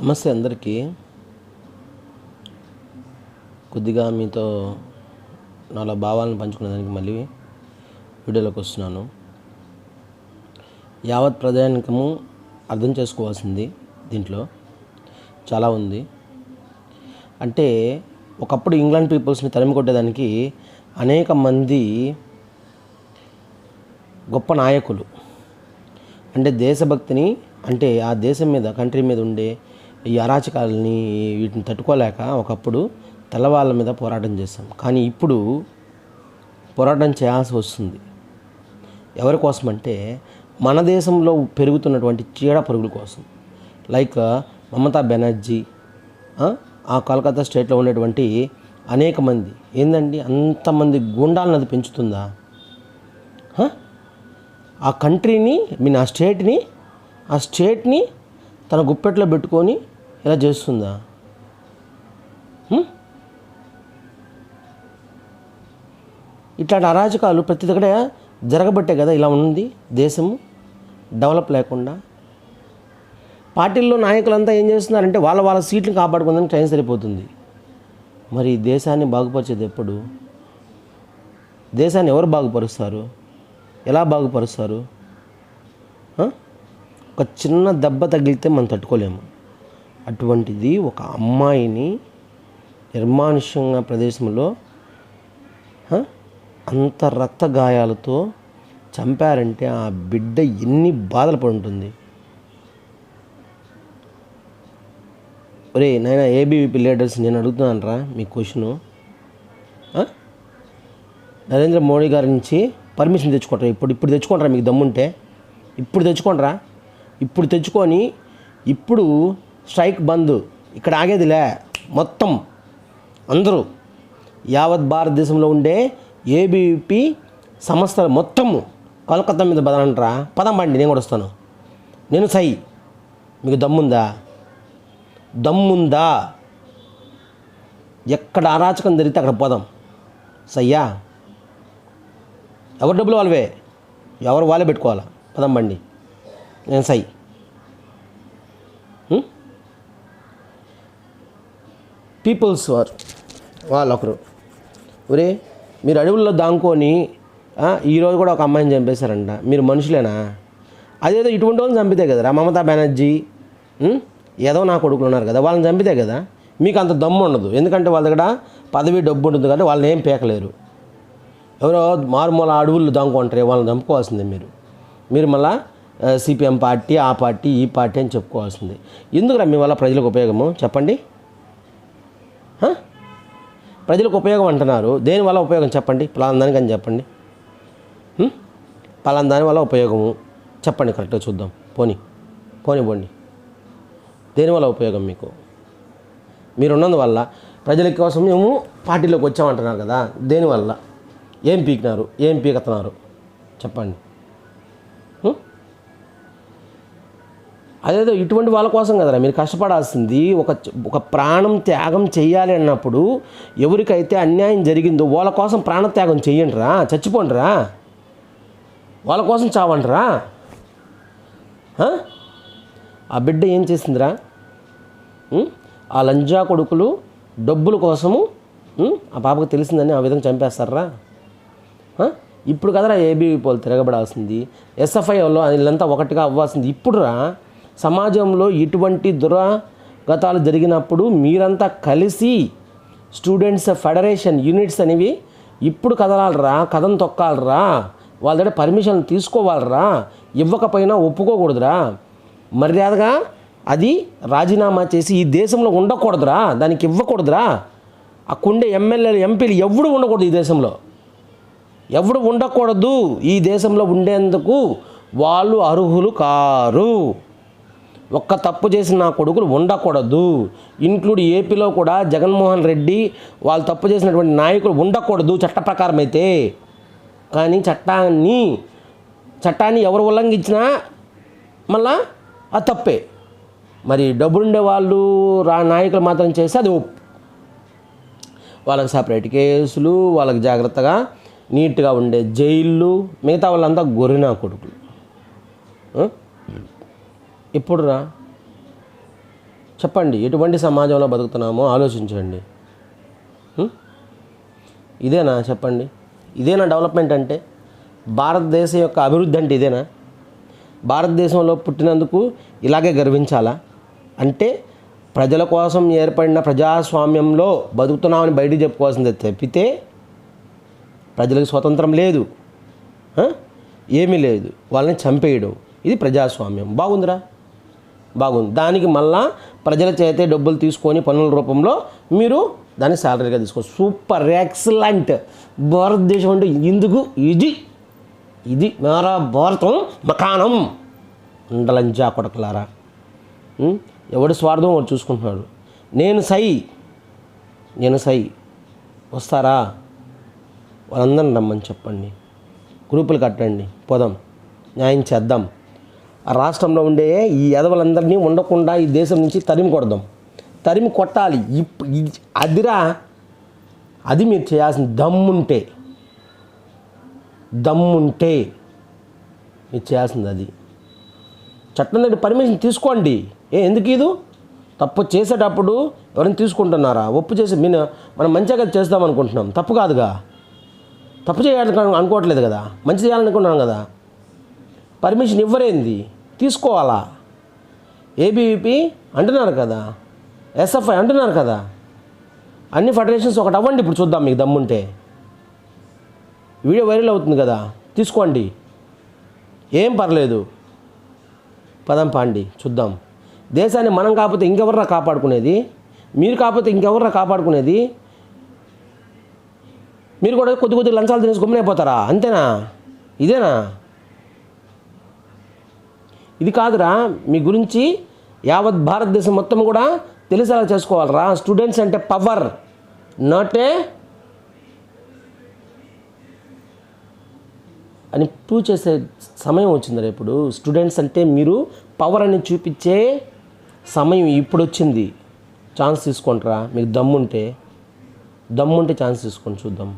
నమస్తే అందరికీ. కొద్దిగా మీతో నాలో భావాలను పంచుకునేదానికి మళ్ళీ వీడియోలోకి వస్తున్నాను. యావత్ ప్రజానికము అర్థం చేసుకోవాల్సింది దీంట్లో చాలా ఉంది. అంటే ఒకప్పుడు ఇంగ్లాండ్ పీపుల్స్ని తరిమి కొట్టేదానికి అనేక మంది గొప్ప నాయకులు, అంటే దేశభక్తిని, అంటే ఆ దేశం మీద, కంట్రీ మీద ఉండే ఈ అరాచకాలని వీటిని తట్టుకోలేక ఒకప్పుడు తెల్లవాళ్ళ మీద పోరాటం చేస్తాం. కానీ ఇప్పుడు పోరాటం చేయాల్సి వస్తుంది. ఎవరి కోసం అంటే మన దేశంలో పెరుగుతున్నటువంటి చీడ పురుగుల కోసం. లైక్ మమతా బెనర్జీ, ఆ కోల్కతా స్టేట్లో ఉండేటువంటి అనేక మంది. ఏందండి అంతమంది గుండాలను అది పెంచుతుందా? ఆ కంట్రీని, ఆ స్టేట్ని తన గుప్పెట్లో పెట్టుకొని ఇలా చేస్తుందా? ఇట్లాంటి అరాచకాలు ప్రతి దగ్గర జరగబట్టే కదా ఇలా ఉంది దేశము డెవలప్ లేకుండా. పార్టీల్లో నాయకులంతా ఏం చేస్తున్నారంటే వాళ్ళ సీట్లు కాపాడుకుందని టైం సరిపోతుంది. మరి దేశాన్ని బాగుపరిచేది ఎప్పుడు? దేశాన్ని ఎవరు బాగుపరుస్తారు? ఎలా బాగుపరుస్తారు? ఒక చిన్న దెబ్బ తగిలితే మనం తట్టుకోలేము. అటువంటిది ఒక అమ్మాయిని నిర్మానుష్యంగా ప్రదేశంలో అంత రక్త గాయాలతో చంపారంటే ఆ బిడ్డ ఎన్ని బాధలు పడి ఉంటుంది. ఒరే నాయన ఏబీవీపీ లీడర్స్, నేను అడుగుతున్నాను రా మీ క్వశ్చను. నరేంద్ర మోడీ గారి నుంచి పర్మిషన్ తెచ్చుకుంటారా? ఇప్పుడు తెచ్చుకుంటారా? మీకు దమ్ముంటే ఇప్పుడు తెచ్చుకోండిరా. ఇప్పుడు తెచ్చుకొని ఇప్పుడు స్ట్రైక్ బంద్ ఇక్కడ ఆగేదిలే. మొత్తం అందరూ యావత్ భారతదేశంలో ఉండే ఏబీవీపీ సంస్థలు మొత్తము కోల్కతా మీద బదలంటారా? పదం బండి, నేను కూడా వస్తాను. నేను సై. మీకు దమ్ముందా? ఎక్కడ అరాచకం జరిగితే అక్కడ పోదాం. సయ్యా? ఎవరు డబ్బులు వాళ్ళవే, ఎవరు వాళ్ళే పెట్టుకోవాలా. పదం బండి, నేను సై. పీపుల్స్ వాళ్ళొకరు. ఒరే మీరు అడవుల్లో దాంకొని ఈరోజు కూడా ఒక అమ్మాయిని చంపేశారంట. మీరు మనుషులేనా? అదేదో ఇటువంటి వాళ్ళని చంపితే కదరా. మమతా బెనర్జీ ఏదో నా కొడుకులు ఉన్నారు కదా, వాళ్ళని చంపితే కదా. మీకు అంత దమ్ము ఉండదు, ఎందుకంటే వాళ్ళ దగ్గర పదవి డబ్బు ఉంటుంది కాబట్టి వాళ్ళని ఏం పీకలేరు. ఎవరో మారుమూల అడవుల్లో దాంకుంటారే వాళ్ళని చంపుకోవాల్సిందే. మీరు మళ్ళా సిపిఎం పార్టీ, ఆ పార్టీ, ఈ పార్టీ అని చెప్పుకోవాల్సిందే. ఎందుకురా మీ వల్ల ప్రజలకు ఉపయోగము చెప్పండి? ప్రజలకు ఉపయోగం అంటున్నారు, దేనివల్ల ఉపయోగం చెప్పండి? పలానా దానికి అని చెప్పండి. పలానా దాని వల్ల ఉపయోగము చెప్పండి, కరెక్ట్గా చూద్దాం. పోనీ దేనివల్ల ఉపయోగం మీకు? మీరున్నందువల్ల ప్రజల కోసం మేము పార్టీలోకి వచ్చామంటున్నారు కదా, దేనివల్ల? ఏం పీకినారు? ఏం పీకుతున్నారు చెప్పండి? అదేదో ఇటువంటి వాళ్ళ కోసం కదరా మీరు కష్టపడాల్సింది. ఒక ప్రాణం త్యాగం చేయాలి అన్నప్పుడు ఎవరికైతే అన్యాయం జరిగిందో వాళ్ళ కోసం ప్రాణత్యాగం చెయ్యండిరా, చచ్చిపోండిరా, వాళ్ళ కోసం చావండిరా. ఆ బిడ్డ ఏం చేసిందిరా? ఆ లంజా కొడుకులు డబ్బుల కోసము ఆ పాపకు తెలిసిందని ఆ విధంగా చంపేస్తారా? ఇప్పుడు కదరా ఏబీవీపీ వాళ్ళు తిరగబడాల్సింది, ఎస్ఎఫ్ఐలో వీళ్ళంతా ఒకటిగా అవ్వాల్సింది. ఇప్పుడురా సమాజంలో ఇటువంటి దురాగతాలు జరిగినప్పుడు మీరంతా కలిసి స్టూడెంట్స్ ఫెడరేషన్ యూనిట్స్ అనేవి ఇప్పుడు కదలాలరా, కథం తొక్కాలరా, వాళ్ళ దగ్గర పర్మిషన్ తీసుకోవాలరా. ఇవ్వకపోయినా ఒప్పుకోకూడదురా. మర్యాదగా అది రాజీనామా చేసి ఈ దేశంలో ఉండకూడదురా, దానికి ఇవ్వకూడదురా. అక్కడుండే ఎమ్మెల్యేలు, ఎంపీలు ఎవడు ఉండకూడదు ఈ దేశంలో, ఎవడు ఉండకూడదు. ఈ దేశంలో ఉండేందుకు వాళ్ళు అర్హులు కారు. ఒక్క తప్పు చేసిన నా కొడుకులు ఉండకూడదు. ఇంక్లూడ్ ఏపీలో కూడా జగన్మోహన్ రెడ్డి వాళ్ళు తప్పు చేసినటువంటి నాయకులు ఉండకూడదు చట్ట ప్రకారం అయితే. కానీ చట్టాన్ని ఎవరు ఉల్లంఘించినా మళ్ళా అది తప్పే. మరి డబ్బులుండే వాళ్ళు నాయకులు మాత్రం చేస్తే అది వాళ్ళకి సపరేట్ కేసులు, వాళ్ళకి జాగ్రత్తగా నీట్గా ఉండే జైళ్ళు, మిగతా వాళ్ళంతా గొర్రెనా కొడుకులు. ఇప్పుడు చెప్పండి, ఎటువంటి సమాజంలో బతుకుతున్నామో ఆలోచించండి. ఇదేనా చెప్పండి? ఇదేనా డెవలప్మెంట్ అంటే? భారతదేశం యొక్క అభివృద్ధి అంటే ఇదేనా? భారతదేశంలో పుట్టినందుకు ఇలాగే గర్వించాలా? అంటే ప్రజల కోసం ఏర్పడిన ప్రజాస్వామ్యంలో బతుకుతున్నామని బయటికి చెప్పుకోవాల్సిందే తప్పితే ప్రజలకు స్వతంత్రం లేదు, ఏమీ లేదు, వాళ్ళని చంపేయడం, ఇది ప్రజాస్వామ్యం. బాగుందిరా? బాగుంది. దానికి మళ్ళా ప్రజల చేతే డబ్బులు తీసుకొని పన్నుల రూపంలో మీరు దాన్ని శాలరీగా తీసుకో. Super, excellent. భారతదేశం అంటే ఇందుకు ఇది మేరా భారతం మకానం. ఉండలంజా కొడకలారా, ఎవడి స్వార్థం వాడు చూసుకుంటున్నాడు. నేను సై వస్తారా? వాళ్ళందరిని రమ్మని చెప్పండి, గ్రూపులు కట్టండి, పోదాం, న్యాయం చేద్దాం. ఆ రాష్ట్రంలో ఉండే ఈ ఎదవలందరినీ ఉండకుండా ఈ దేశం నుంచి తరిమి కొట్టాలి. అదిరా, అది మీరు చేయాల్సిన దమ్ముంటే మీరు చేయాల్సింది అది. చట్టం దగ్గర పర్మిషన్ తీసుకోండి. ఎందుకు ఇది తప్పు చేసేటప్పుడు ఎవరైనా తీసుకుంటున్నారా? ఒప్పు చేసి మనం మంచిగా చేద్దాం అనుకుంటున్నాం, తప్పు కాదుగా. తప్పు చేయాలని అనుకోవట్లేదు కదా, మంచి చేయాలనుకున్నాం కదా. పర్మిషన్ ఇవ్వరేంది? తీసుకోవాలా? ఏబీవీపీ అంటున్నారు కదా, ఎస్ఎఫ్ఐ అంటున్నారు కదా, అన్ని ఫెడరేషన్స్ ఒకటి అవ్వండి. ఇప్పుడు చూద్దాం, మీకు దమ్ముంటే. వీడియో వైరల్ అవుతుంది కదా, తీసుకోండి, ఏం పర్లేదు. పదం పాండి, చూద్దాం. దేశాన్ని మనం కాకపోతే ఇంకెవర్రా కాపాడుకునేది? మీరు కాకపోతే ఇంకెవర్రా కాపాడుకునేది? మీరు కూడా కొద్ది లంచాలు తినేసి గమ్మునైపోతారా? అంతేనా? ఇదేనా? ఇది కాదురా, మీ గురించి యావత్ భారతదేశం మొత్తం కూడా తెలిసేలా చేసుకోవాలరా. స్టూడెంట్స్ అంటే పవర్, నాట్ అని ప్రూవ్ చేసే సమయం వచ్చిందిరా ఇప్పుడు. స్టూడెంట్స్ అంటే మీరు పవర్ అని చూపించే సమయం ఇప్పుడు వచ్చింది. ఛాన్స్ తీసుకుంటారా? మీకు దమ్ముంటే ఛాన్స్ తీసుకొని చూద్దాం.